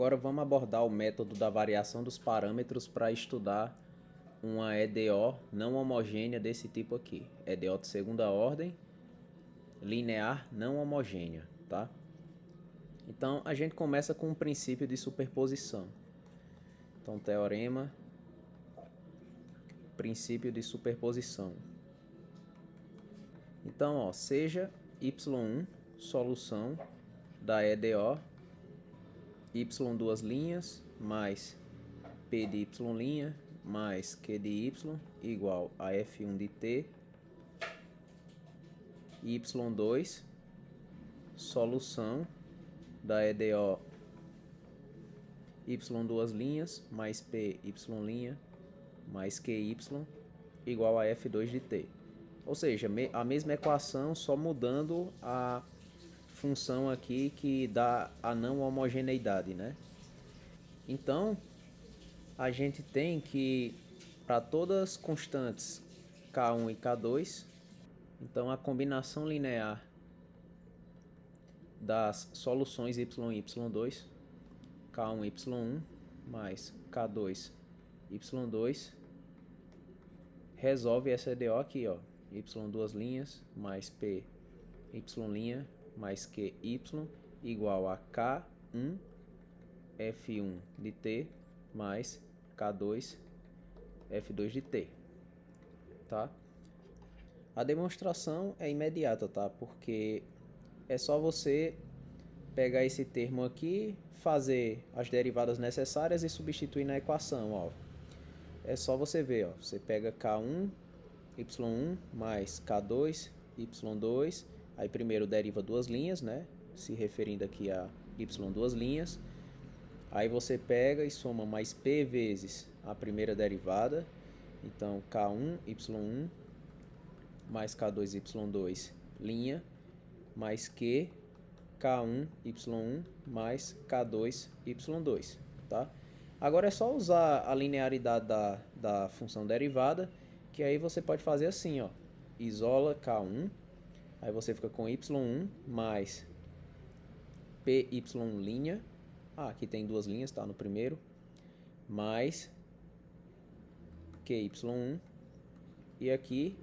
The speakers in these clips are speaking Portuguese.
Agora vamos abordar o método da variação dos parâmetros para estudar uma EDO não homogênea desse tipo aqui. EDO de segunda ordem, linear não homogênea, tá? Então a gente começa com o princípio de superposição. Então teorema, princípio de superposição. Então, ó, seja y1 solução da EDO y duas linhas mais p de y' mais q de y igual a f1 de t, y2 solução da EDO y duas linhas mais p y' mais qy igual a f2 de t. Ou seja, a mesma equação, só mudando a função aqui que dá a não homogeneidade, né? Então, a gente tem que, para todas as constantes K1 e K2, então a combinação linear das soluções y e y2, K1 y1 mais K2 y2, resolve essa EDO aqui, ó, y duas linhas mais p y' mais qy igual a K1 f1 de t mais K2 f2 de t, tá? A demonstração é imediata, tá? Porque é só você pegar esse termo aqui, fazer as derivadas necessárias e substituir na equação, ó. É só você ver, ó. Você pega K1 y1 mais K2 y2, aí primeiro deriva duas linhas, né? Se referindo aqui a y duas linhas. Aí você pega e soma mais p vezes a primeira derivada. Então, K1 y1 mais K2 y2 linha mais Q K1 y1 mais K2 y2, tá? Agora é só usar a linearidade da função derivada, que aí você pode fazer assim, ó. Isola K1, aí você fica com y1 mais py linha. Ah, aqui tem duas linhas, tá? No primeiro. Mais QY1. E aqui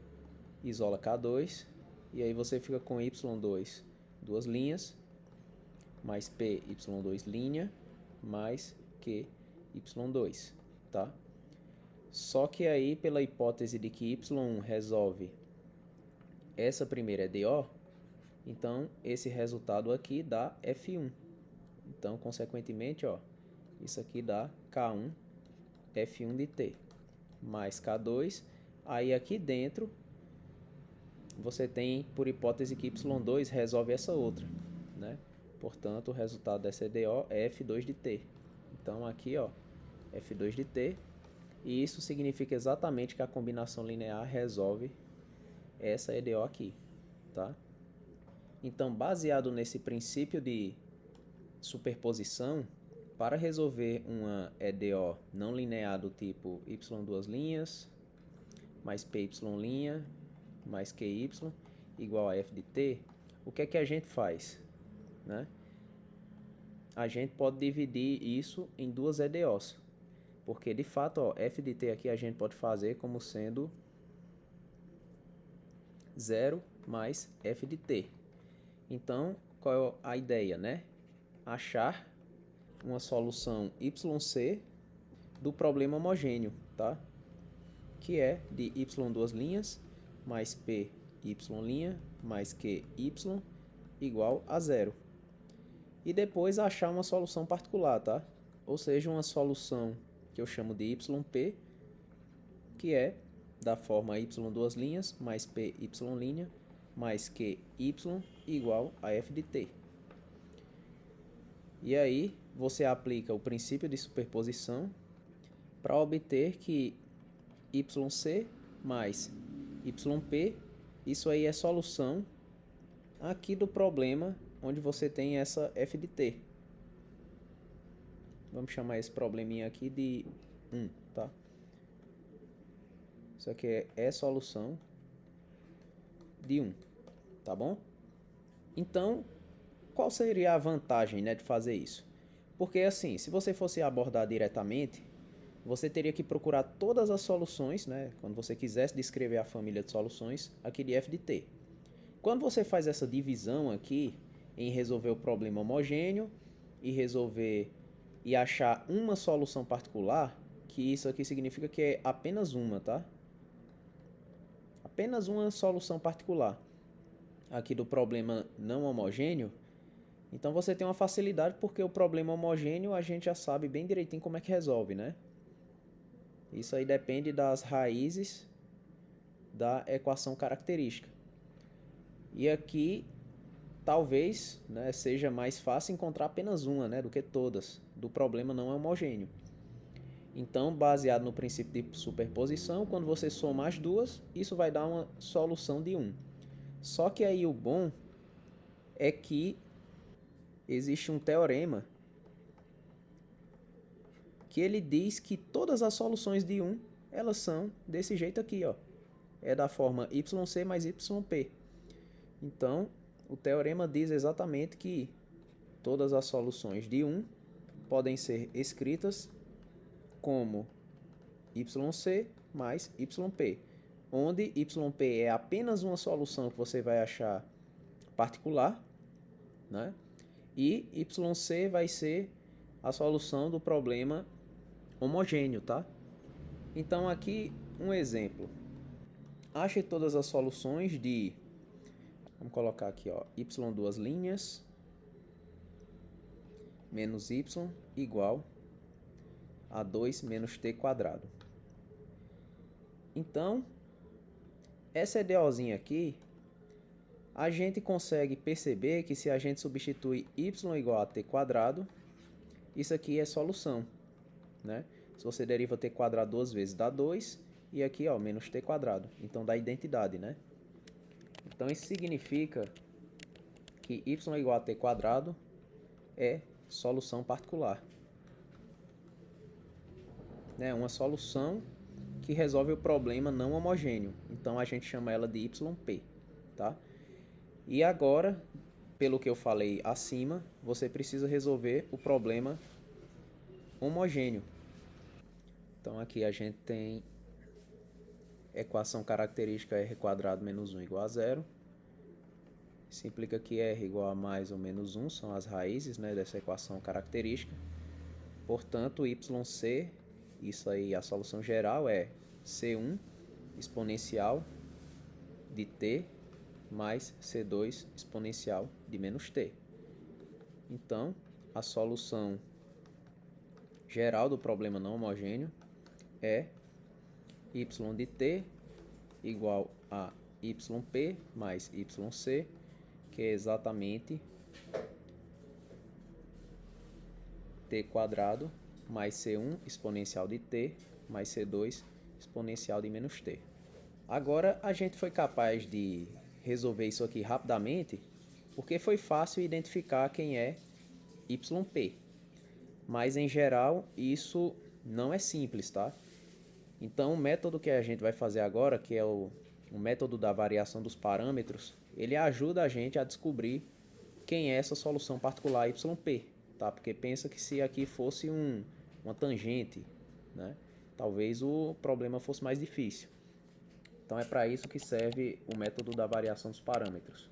isola K2. E aí você fica com Y2, duas linhas. Mais PY2 linha. Mais QY2, tá? Só que aí, pela hipótese de que Y1 resolve essa primeira EDO, então esse resultado aqui dá F1. Então, consequentemente, ó, isso aqui dá K1 F1 de t mais K2. Aí aqui dentro você tem, por hipótese, que y2 resolve essa outra, né? Portanto, o resultado dessa EDO é F2 de t. Então aqui, ó, F2 de t. E isso significa exatamente que a combinação linear resolve essa EDO aqui, tá? Então, baseado nesse princípio de superposição, para resolver uma EDO não linear do tipo y duas linhas mais py' mais qy igual a f de t, o que é que a gente faz, né? A gente pode dividir isso em duas EDOs, porque de fato, ó, f de t aqui a gente pode fazer como sendo 0 mais f de t. Então, qual é a ideia, né? Achar uma solução YC do problema homogêneo, tá? Que é de y duas linhas mais p y' mais qy igual a 0. E depois achar uma solução particular, tá? Ou seja, uma solução que eu chamo de YP, que é da forma y duas linhas mais p y' mais qy igual a f de t. E aí você aplica o princípio de superposição para obter que YC mais YP, isso aí é solução aqui do problema onde você tem essa f de t. Vamos chamar esse probleminha aqui de 1, tá? Isso aqui é solução de 1, tá bom? Então, qual seria a vantagem, né, de fazer isso? Porque assim, se você fosse abordar diretamente, você teria que procurar todas as soluções, né? Quando você quisesse descrever a família de soluções aqui de f de t. Quando você faz essa divisão aqui em resolver o problema homogêneo e resolver e achar uma solução particular, que isso aqui significa que é apenas uma, tá? Apenas uma solução particular aqui do problema não homogêneo. Então você tem uma facilidade porque o problema homogêneo a gente já sabe bem direitinho como é que resolve, né? Isso aí depende das raízes da equação característica. E aqui talvez, né, seja mais fácil encontrar apenas uma, né, do que todas, do problema não homogêneo. Então, baseado no princípio de superposição, quando você soma as duas, isso vai dar uma solução de 1. Só que aí o bom é que existe um teorema que ele diz que todas as soluções de 1, elas são desse jeito aqui, ó. É da forma yc mais yp. Então, o teorema diz exatamente que todas as soluções de 1 podem ser escritas como yc mais yp, onde yp é apenas uma solução que você vai achar particular, né? E yc vai ser a solução do problema homogêneo, tá? Então aqui um exemplo. Ache todas as soluções de, vamos colocar aqui, ó, y duas linhas menos y igual a 2 menos t quadrado. Então, essa EDOzinha aqui, a gente consegue perceber que se a gente substitui y igual a t quadrado, isso aqui é solução, né? Se você deriva t quadrado duas vezes, dá 2, e aqui, ó, menos t quadrado. Então, dá identidade, né? Então, isso significa que y igual a t quadrado é solução particular. Né? Uma solução que resolve o problema não homogêneo. Então, a gente chama ela de yp, tá? E agora, pelo que eu falei acima, você precisa resolver o problema homogêneo. Então, aqui a gente tem equação característica r quadrado menos 1 igual a 0. Isso implica que r igual a mais ou menos 1 são as raízes, né, dessa equação característica. Portanto, yc, isso aí, a solução geral é c1 exponencial de t mais c2 exponencial de menos t. Então, a solução geral do problema não homogêneo é y de t igual a yp mais yc, que é exatamente t quadrado mais c1 exponencial de t mais c2 exponencial de menos t. Agora a gente foi capaz de resolver isso aqui rapidamente porque foi fácil identificar quem é yp. Mas em geral isso não é simples, tá? Então o método que a gente vai fazer agora, que é o método da variação dos parâmetros, ele ajuda a gente a descobrir quem é essa solução particular yp, tá? Porque pensa que se aqui fosse uma tangente, né? Talvez o problema fosse mais difícil. Então é para isso que serve o método da variação dos parâmetros.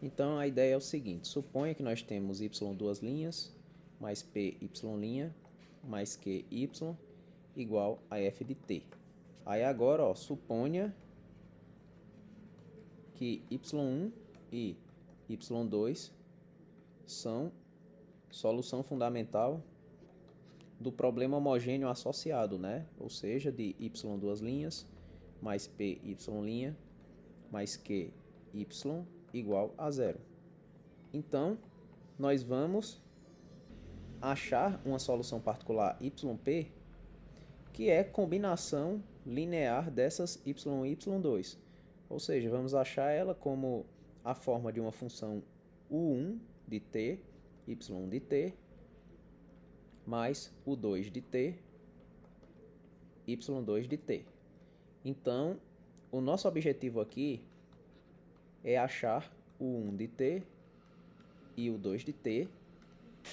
Então a ideia é o seguinte: suponha que nós temos y duas linhas mais p y' mais q y igual a f de t. Aí agora, ó, suponha que y1 e y2 são solução fundamental do problema homogêneo associado, né? Ou seja, de y duas linhas mais p y' mais q y igual a 0. Então, nós vamos achar uma solução particular yp que é combinação linear dessas y1 e y2. Ou seja, vamos achar ela como a forma de uma função u1 de t, y1 de t, mais u2 de t, y2 de t. Então, o nosso objetivo aqui é achar o 1 de t e o 2 de t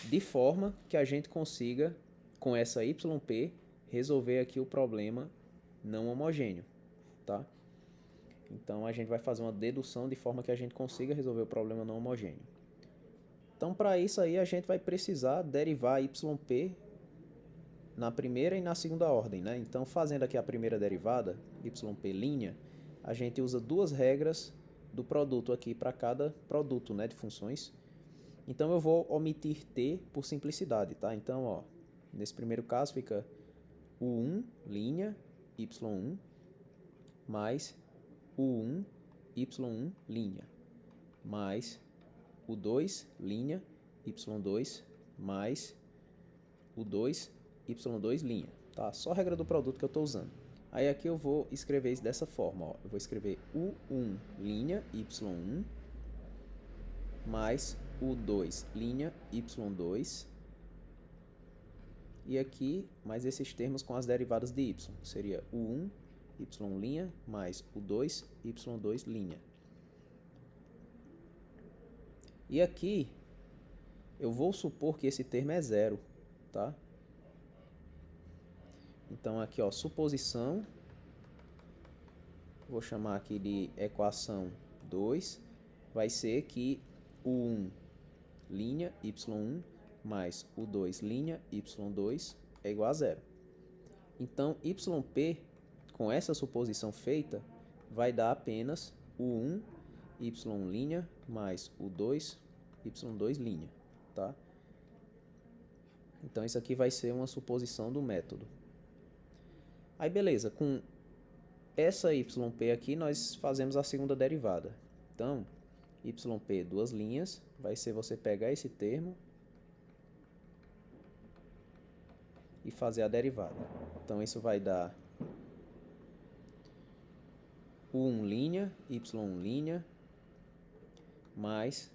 de forma que a gente consiga, com essa YP, resolver aqui o problema não homogêneo, tá? Então, a gente vai fazer uma dedução de forma que a gente consiga resolver o problema não homogêneo. Então, para isso aí, a gente vai precisar derivar YP na primeira e na segunda ordem, né? Então, fazendo aqui a primeira derivada, YP', a gente usa duas regras do produto aqui para cada produto, né, de funções. Então, eu vou omitir t por simplicidade, tá? Então, ó, nesse primeiro caso fica U1', y1, mais U1, y1', mais U2', y2, mais U2, y2', tá? Só a regra do produto que eu estou usando. Aí aqui eu vou escrever isso dessa forma, ó. Eu vou escrever U1', y1, mais U2', y2, e aqui mais esses termos com as derivadas de y. Seria U1, y' mais U2, y2'. E aqui eu vou supor que esse termo é zero, tá? Então aqui, ó, suposição, vou chamar aqui de equação 2, vai ser que U1', y1, mais U2', y2 é igual a zero. Então, YP, com essa suposição feita, vai dar apenas U1, y' mais U2, y2', tá? Então, isso aqui vai ser uma suposição do método. Aí, beleza, com essa YP aqui, nós fazemos a segunda derivada. Então, YP, duas linhas, vai ser você pegar esse termo e fazer a derivada. Então, isso vai dar U1', y1', mais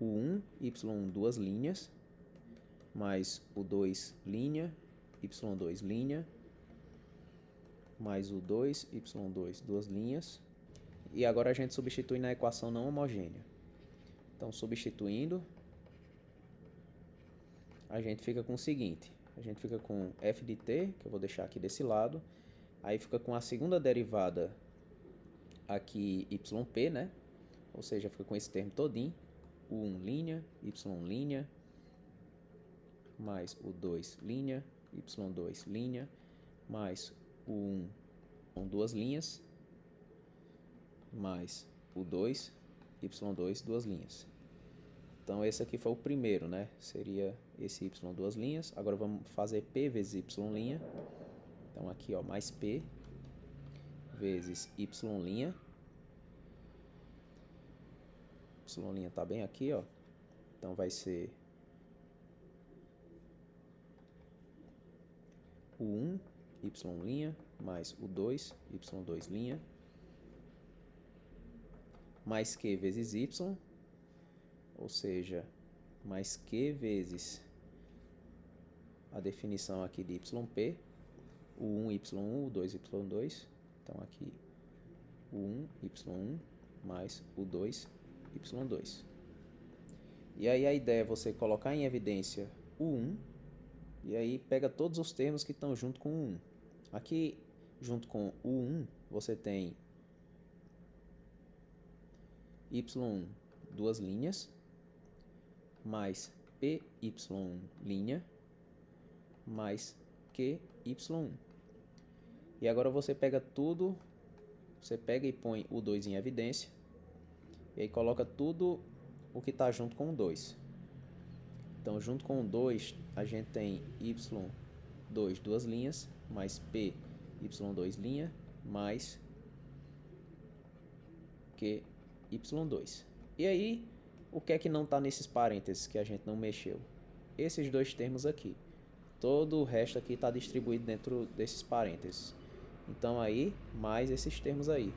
U1, y1, duas linhas, mais U2', y2', mais U2, y2, duas linhas. E agora a gente substitui na equação não homogênea. Então, substituindo, a gente fica com o seguinte. A gente fica com f de t, que eu vou deixar aqui desse lado. Aí fica com a segunda derivada aqui yp, né? Ou seja, fica com esse termo todinho. U1', y1', mais U2', y2', mais U1 com duas linhas, mais U2, y2, duas linhas. Então, esse aqui foi o primeiro, né? Seria esse y, duas linhas. Agora, vamos fazer p vezes y'. Então, aqui, ó, mais p vezes y'. Y' tá bem aqui, ó. Então, vai ser U1, y', mais U2, y2', mais q vezes y, ou seja, mais q vezes a definição aqui de yp, U1, y1, U2, y2, então aqui U1, y1, mais U2, y2. E aí a ideia é você colocar em evidência U1, e aí pega todos os termos que estão junto com o 1. Aqui, junto com o 1, você tem y1, duas linhas, mais py', mais qy'. E agora você pega tudo, você pega e põe o 2 em evidência, e aí coloca tudo o que está junto com o 2. Então, junto com o 2, a gente tem y2, duas linhas, mais py2', mais qy2. E aí, o que é que não está nesses parênteses que a gente não mexeu? Esses dois termos aqui. Todo o resto aqui está distribuído dentro desses parênteses. Então, aí, mais esses termos aí.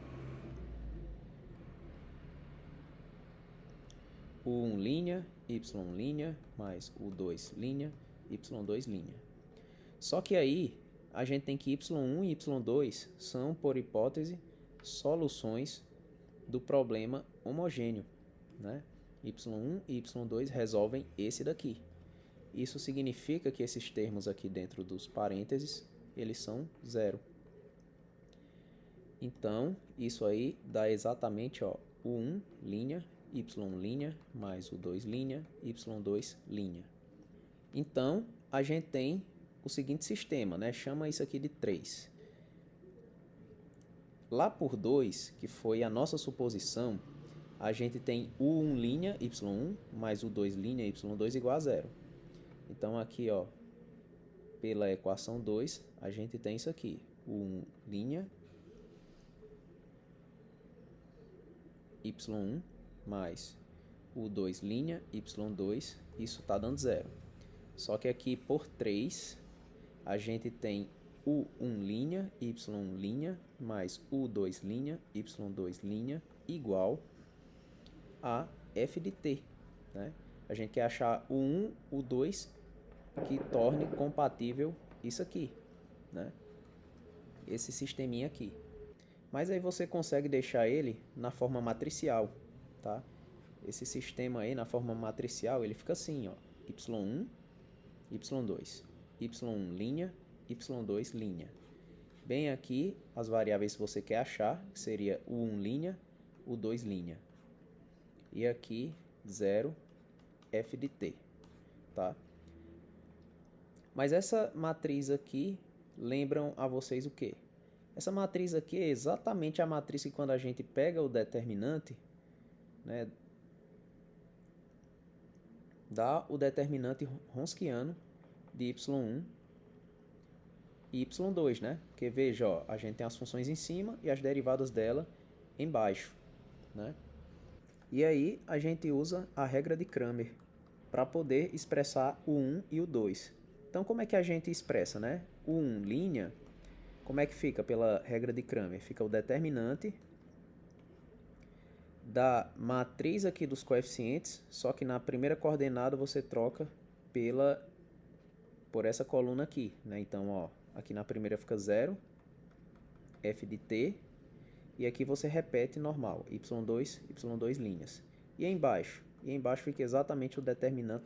U1', y', mais U2', y2'. Só que aí, a gente tem que y1 e y2 são, por hipótese, soluções do problema homogêneo, né? Y1 e y2 resolvem esse daqui. isso significa que esses termos aqui dentro dos parênteses, eles são zero. Então, isso aí dá exatamente, ó, o 1 linha, y linha, mais o 2 linha, y2 linha. Então, a gente tem o seguinte sistema, né? Chama isso aqui de 3. Lá por 2, que foi a nossa suposição, a gente tem o 1 linha, y1, mais o 2 linha, y2 igual a zero. Então, aqui, ó, pela equação 2, a gente tem isso aqui, o 1 linha, y1, mais o 2 linha, y2, isso está dando zero. Só que aqui por 3, a gente tem o 1 linha, y1 linha, mais o 2 linha, y2 linha, igual a f de t, né? A gente quer achar o 1, o 2, que torne compatível isso aqui, né? Esse sisteminha aqui. Mas aí você consegue deixar ele na forma matricial, tá? Esse sistema aí na forma matricial, ele fica assim, ó, y1, y2, y1 linha, y2 linha. Bem aqui, as variáveis que você quer achar, que seria o 1 linha, o 2 linha. E aqui, 0, f de t, tá? Mas essa matriz aqui, lembram a vocês o quê? Essa matriz aqui é exatamente a matriz que quando a gente pega o determinante, né, dá o determinante wronskiano de y1 e y2, né? Porque veja, ó, a gente tem as funções em cima e as derivadas dela embaixo, né? E aí a gente usa a regra de Cramer para poder expressar o 1 e o 2. Então como é que a gente expressa, né? O 1 linha, como é que fica pela regra de Cramer? Fica o determinante da matriz aqui dos coeficientes, só que na primeira coordenada você troca por essa coluna aqui, né? Então, ó, aqui na primeira fica 0, f de t, e aqui você repete normal, y2 linhas. E embaixo fica exatamente o determinante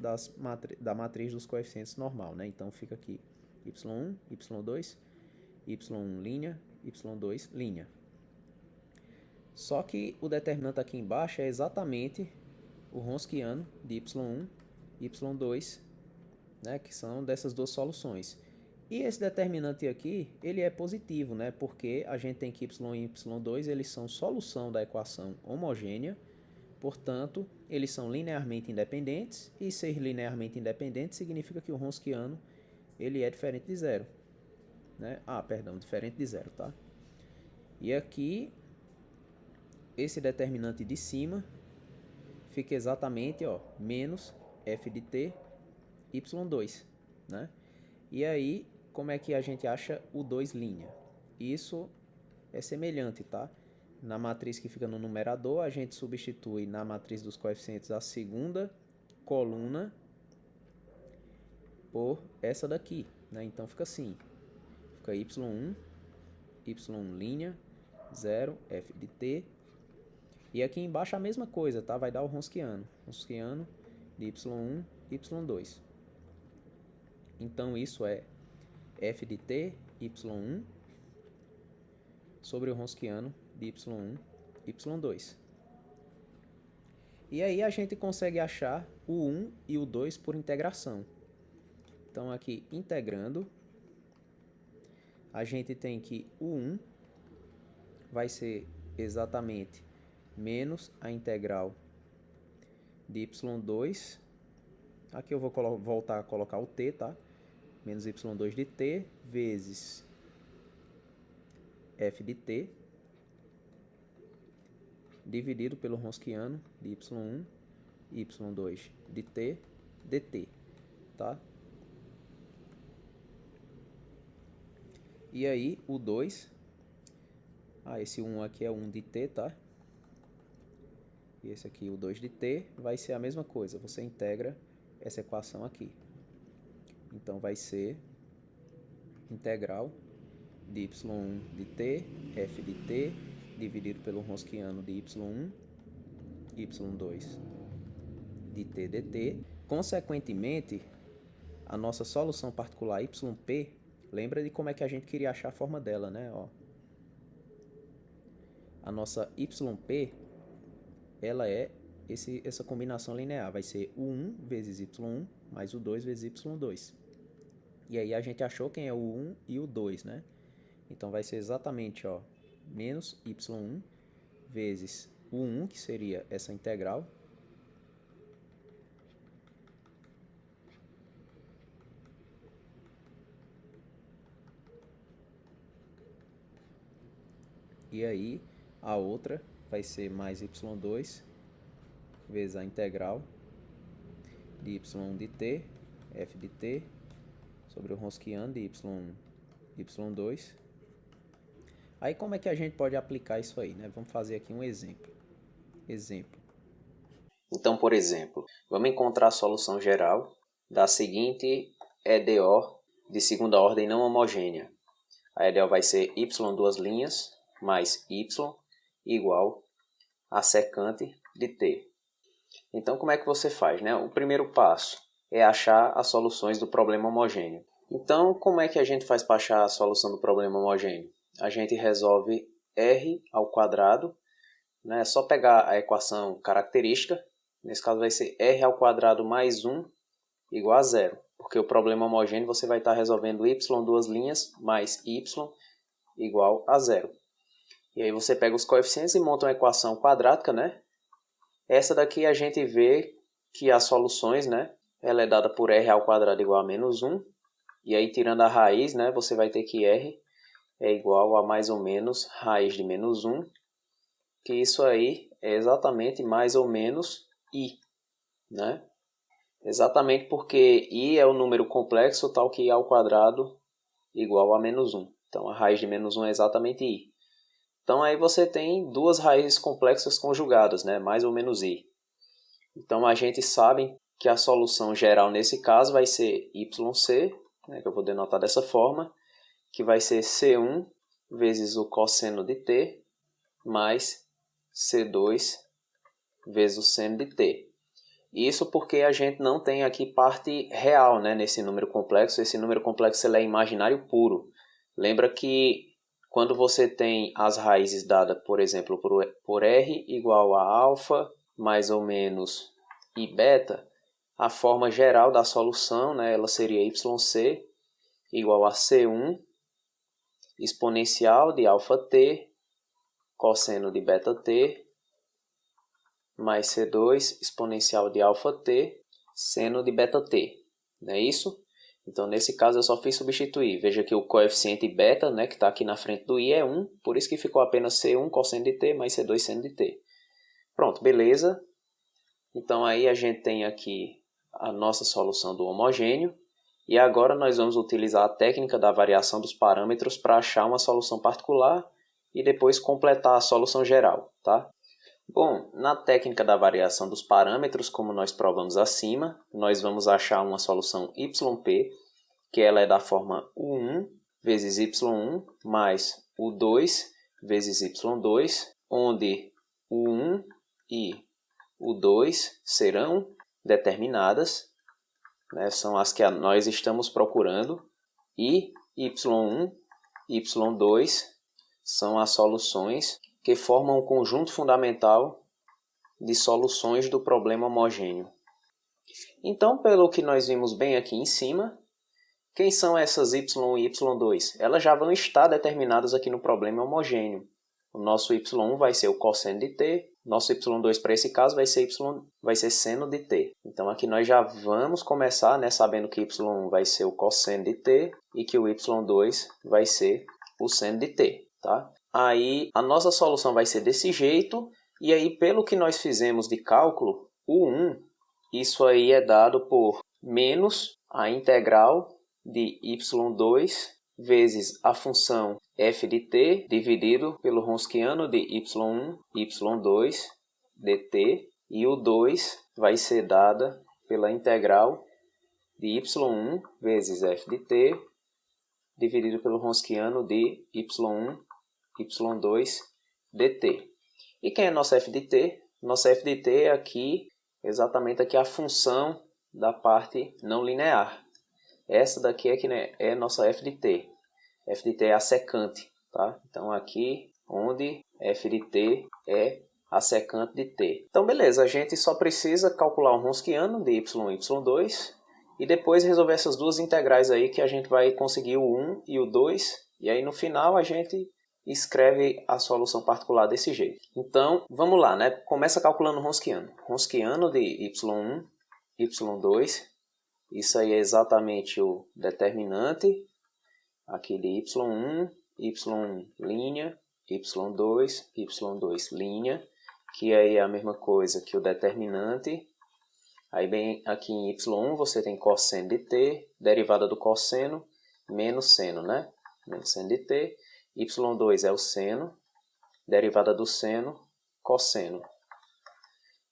da matriz dos coeficientes normal, né? Então fica aqui y1, y2, y1 linha, y2 linha. Só que o determinante aqui embaixo é exatamente o wronskiano de y1 e y2, né, que são dessas duas soluções. E esse determinante aqui, ele é positivo, né, porque a gente tem que y1 e y2, eles são solução da equação homogênea, portanto, eles são linearmente independentes, e ser linearmente independente significa que o wronskiano ele é diferente de zero. Né? Diferente de zero, tá? E aqui, esse determinante de cima fica exatamente, ó, menos f de t, y2, né? E aí, como é que a gente acha o 2 linha? Isso é semelhante, tá? Na matriz que fica no numerador, a gente substitui na matriz dos coeficientes a segunda coluna por essa daqui, né? Então fica assim, fica y1, y linha, 0, f de t. E aqui embaixo a mesma coisa, tá? Vai dar o wronskiano de y1, y2. Então isso é f de t, y1, sobre o wronskiano de y1, y2. E aí a gente consegue achar o 1 e o 2 por integração. Então aqui, integrando, a gente tem que o 1 vai ser exatamente menos a integral de y2. Aqui eu vou voltar a colocar o t, tá? Menos y2 de t vezes f de t dividido pelo wronskiano de y1, y2 de t dt, tá? E aí o 2, esse 1 aqui é 1 de t, tá? E esse aqui, o 2 de t, vai ser a mesma coisa, você integra essa equação aqui. Então vai ser integral de y1 de t, f de t, dividido pelo wronskiano de y1, y2 de t dt. Consequentemente, a nossa solução particular yp, lembra de como é que a gente queria achar a forma dela, né? Ó, a nossa yp, ela é essa combinação linear, vai ser o 1 vezes y1 mais o 2 vezes y2. E aí a gente achou quem é o 1 e o 2, né? Então vai ser exatamente, ó, menos y1 vezes o 1, que seria essa integral, e aí a outra vai ser mais y2 vezes a integral de y1 de t, f de t, sobre o Wronskiano de y1, y2. Aí como é que a gente pode aplicar isso aí, né? Vamos fazer aqui um exemplo. Então, por exemplo, vamos encontrar a solução geral da seguinte EDO de segunda ordem não homogênea. A EDO vai ser y duas linhas mais y igual a secante de t. Então, como é que você faz, né? O primeiro passo é achar as soluções do problema homogêneo. Então, como é que a gente faz para achar a solução do problema homogêneo? A gente resolve r ao quadrado, né? É só pegar a equação característica. Nesse caso vai ser r ao quadrado mais 1 igual a zero. Porque o problema homogêneo você vai estar resolvendo y duas linhas mais y igual a zero. E aí você pega os coeficientes e monta uma equação quadrática, né? Essa daqui a gente vê que as soluções, né? Ela é dada por r ao quadrado igual a menos 1. E aí tirando a raiz, né? Você vai ter que r é igual a mais ou menos raiz de menos 1. Que isso aí é exatamente mais ou menos i, né? Exatamente porque i é o número complexo tal que i ao quadrado igual a menos 1. Então, a raiz de menos 1 é exatamente i. Então, aí você tem duas raízes complexas conjugadas, né? Mais ou menos i. Então, a gente sabe que a solução geral nesse caso vai ser yc, né? Que eu vou denotar dessa forma, que vai ser c1 vezes o cosseno de t mais c2 vezes o seno de t. Isso porque a gente não tem aqui parte real, né, nesse número complexo. Esse número complexo ele é imaginário puro. Lembra que quando você tem as raízes dadas, por exemplo, por r igual a alfa mais ou menos i beta, a forma geral da solução, né, ela seria yc igual a c1 exponencial de alfa t cosseno de beta t mais C2 exponencial de alfa t seno de beta t. Não é isso? Então, nesse caso, eu só fiz substituir. Veja que o coeficiente beta, né, que está aqui na frente do i, é 1. Por isso que ficou apenas C1 cosseno de t mais C2 seno de t. Pronto, beleza. Então, aí a gente tem aqui a nossa solução do homogêneo. E agora nós vamos utilizar a técnica da variação dos parâmetros para achar uma solução particular e depois completar a solução geral, tá? Bom, na técnica da variação dos parâmetros, como nós provamos acima, nós vamos achar uma solução yp, que ela é da forma u1 vezes y1 mais u2 vezes y2, onde o 1 e o 2 serão determinadas, né, são as que nós estamos procurando, e y1 e y2 são as soluções que formam um conjunto fundamental de soluções do problema homogêneo. Então, pelo que nós vimos bem aqui em cima, quem são essas y1 e y2? Elas já vão estar determinadas aqui no problema homogêneo. O nosso y1 vai ser o cosseno de t, nosso y2 para esse caso vai ser seno de t. Então aqui nós já vamos começar, né, sabendo que y1 vai ser o cosseno de t e que o y2 vai ser o seno de t, tá? Aí a nossa solução vai ser desse jeito, e aí pelo que nós fizemos de cálculo, o 1, isso aí é dado por menos a integral de y2 vezes a função f de t dividido pelo Wronskiano de y1, y2 dt, e o 2 vai ser dada pela integral de y1 vezes f de t dividido pelo Wronskiano de y1, y2 dt. E quem é nosso f de t? Nosso f de t é aqui, exatamente aqui a função da parte não linear. Essa daqui é que, né, é nossa f de t. F de t é a secante, tá? Então aqui onde f de t é a secante de t. Então beleza, a gente só precisa calcular um Wronskiano de y e y2 e depois resolver essas duas integrais aí que a gente vai conseguir o 1 e o 2 e aí no final a gente escreve a solução particular desse jeito. Então vamos lá, né? Começa calculando o Wronskiano. Wronskiano de y1, y2, isso aí é exatamente o determinante aqui de y1, y1 linha, y2, y2 linha, que aí é a mesma coisa que o determinante. Aí bem aqui em y1 você tem cosseno de t, derivada do cosseno, menos seno, né? Menos seno de t. y2 é o seno, derivada do seno, cosseno.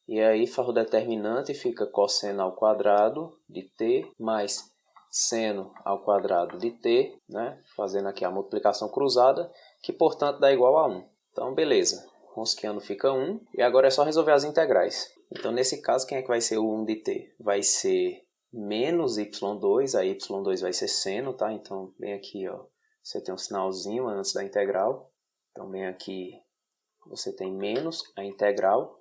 E aí faz o determinante, fica cosseno ao quadrado de t, mais seno ao quadrado de t, né? Fazendo aqui a multiplicação cruzada, que portanto dá igual a 1. Então beleza, Wronskiano fica 1, e agora é só resolver as integrais. Então nesse caso, quem é que vai ser o 1 de t? Vai ser menos y2, a y2 vai ser seno, tá? Então bem aqui, ó, você tem um sinalzinho antes da integral. Então bem aqui você tem menos a integral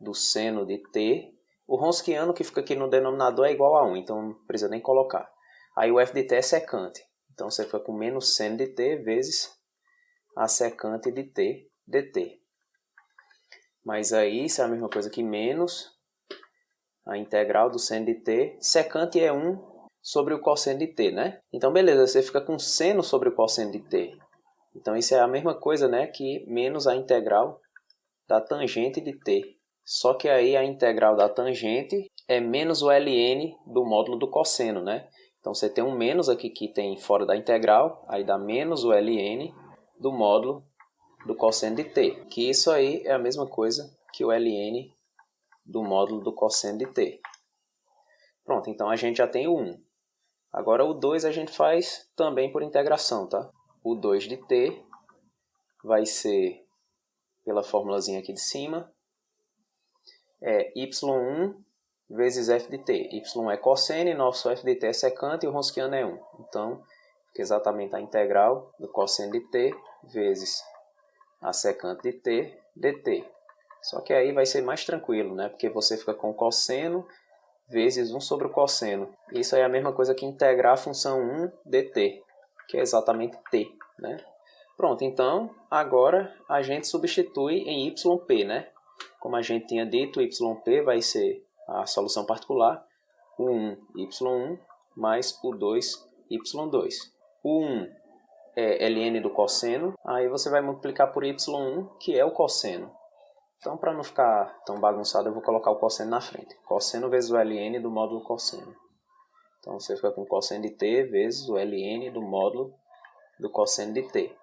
do seno de t. O Wronskiano que fica aqui no denominador é igual a 1, então não precisa nem colocar. Aí o f de t é secante. Então você fica com menos seno de t vezes a secante de t dt. Mas aí isso é a mesma coisa que menos a integral do seno de t. Secante é 1 sobre o cosseno de t, né? Então beleza, você fica com seno sobre o cosseno de t. Então isso é a mesma coisa, né, que menos a integral da tangente de t. Só que aí a integral da tangente é menos o ln do módulo do cosseno, né? Então você tem um menos aqui que tem fora da integral, aí dá menos o ln do módulo do cosseno de t. Que isso aí é a mesma coisa que o ln do módulo do cosseno de t. Pronto, então a gente já tem o 1. Agora o 2 a gente faz também por integração, tá? O 2 de t vai ser, pela formulazinha aqui de cima, é y1 vezes f de t. Y é cosseno e nosso f de t é secante e o Wronskiano é 1. Então, fica exatamente a integral do cosseno de t vezes a secante de t dt. Só que aí vai ser mais tranquilo, né? Porque você fica com cosseno vezes 1 sobre o cosseno. Isso aí é a mesma coisa que integrar a função 1 dt, que é exatamente t, né? Pronto, então agora a gente substitui em yp, né? Como a gente tinha dito, yp vai ser a solução particular, o 1 y1 mais o 2 y2. O 1 é ln do cosseno, aí você vai multiplicar por y1, que é o cosseno. Então, para não ficar tão bagunçado, eu vou colocar o cosseno na frente. Cosseno vezes o ln do módulo cosseno. Então, você fica com cosseno de t vezes o ln do módulo do cosseno de t.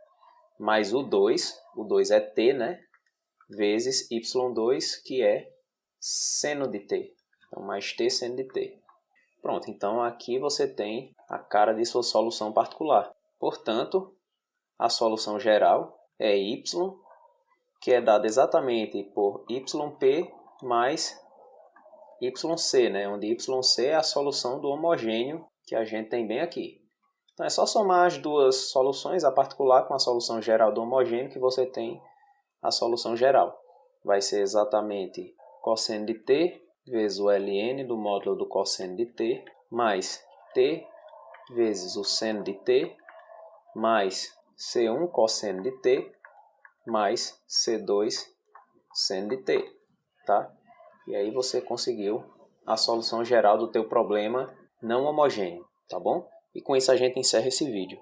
Mais o 2 é t, né? Vezes y2, que é seno de t. Então, mais t seno de t. Pronto, então aqui você tem a cara de sua solução particular. Portanto, a solução geral é y, que é dada exatamente por yp mais yc, né? Onde yc é a solução do homogêneo que a gente tem bem aqui. Então é só somar as duas soluções, a particular com a solução geral do homogêneo, que você tem a solução geral. Vai ser exatamente cosseno de t vezes o ln do módulo do cosseno de t, mais t vezes o seno de t, mais c1 cosseno de t, mais c2 seno de t, tá? E aí você conseguiu a solução geral do teu problema não homogêneo, tá bom? E com isso a gente encerra esse vídeo.